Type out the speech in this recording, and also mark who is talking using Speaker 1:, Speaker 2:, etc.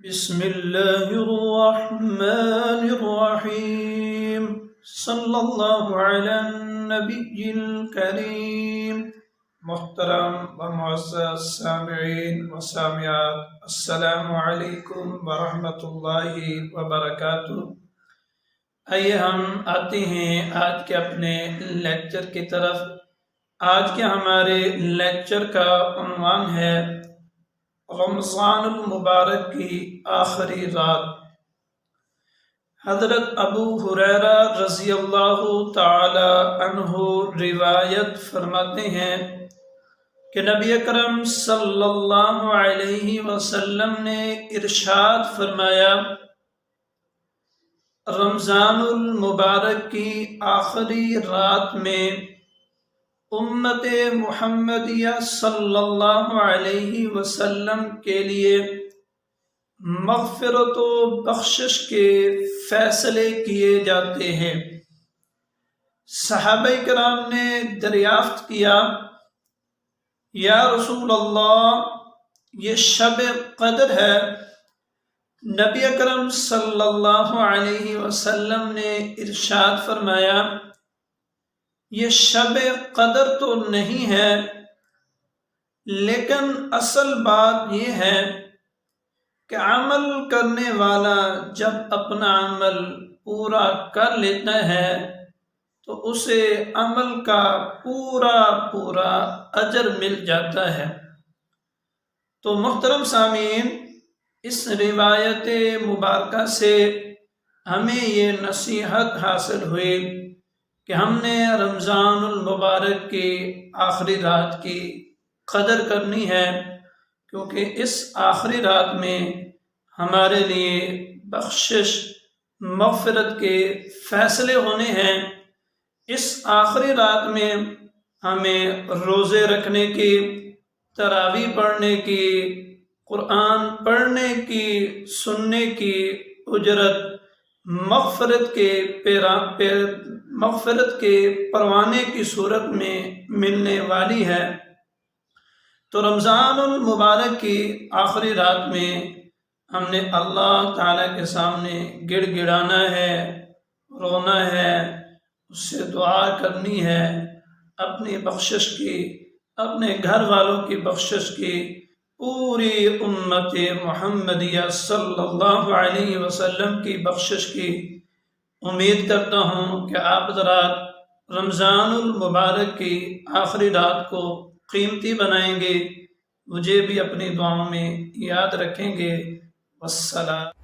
Speaker 1: بسم الله الرحمن الرحيم صلی اللہ علی النبی الکریم۔ محترم و معزز سامعین و سامعات، السلام علیکم ورحمۃ اللہ وبرکاتہ۔ آئیے ہم آتے ہیں آج کے اپنے لیکچر کی طرف۔ آج کے ہمارے لیکچر کا عنوان ہے رمضان المبارک کی آخری رات۔ حضرت ابو ہریرہ رضی اللہ تعالی عنہ روایت فرماتے ہیں کہ نبی اکرم صلی اللہ علیہ وسلم نے ارشاد فرمایا، رمضان المبارک کی آخری رات میں امت محمدیہ صلی اللہ علیہ وسلم کے لیے مغفرت و بخشش کے فیصلے کیے جاتے ہیں۔ صحابہ کرام نے دریافت کیا، یا رسول اللہ، یہ شب قدر ہے؟ نبی اکرم صلی اللہ علیہ وسلم نے ارشاد فرمایا، یہ شب قدر تو نہیں ہے، لیکن اصل بات یہ ہے کہ عمل کرنے والا جب اپنا عمل پورا کر لیتا ہے تو اسے عمل کا پورا اجر مل جاتا ہے۔ تو محترم سامعین، اس روایت مبارکہ سے ہمیں یہ نصیحت حاصل ہوئی کہ ہم نے رمضان المبارک کی آخری رات کی قدر کرنی ہے، کیونکہ اس آخری رات میں ہمارے لیے بخشش مغفرت کے فیصلے ہونے ہیں۔ اس آخری رات میں ہمیں روزے رکھنے کی، تراویح پڑھنے کی، قرآن پڑھنے کی، سننے کی اجرت مغفرت کے پروانے کی صورت میں ملنے والی ہے۔ تو رمضان المبارک کی آخری رات میں ہم نے اللہ تعالیٰ کے سامنے گڑ گڑانا ہے، رونا ہے، اس سے دعا کرنی ہے، اپنی بخشش کی، اپنے گھر والوں کی بخشش کی، پوری امت محمدیہ صلی اللہ علیہ وسلم کی بخشش کی۔ امید کرتا ہوں کہ آپ حضرات رمضان المبارک کی آخری رات کو قیمتی بنائیں گے، مجھے بھی اپنی دعاؤں میں یاد رکھیں گے۔ والسلام۔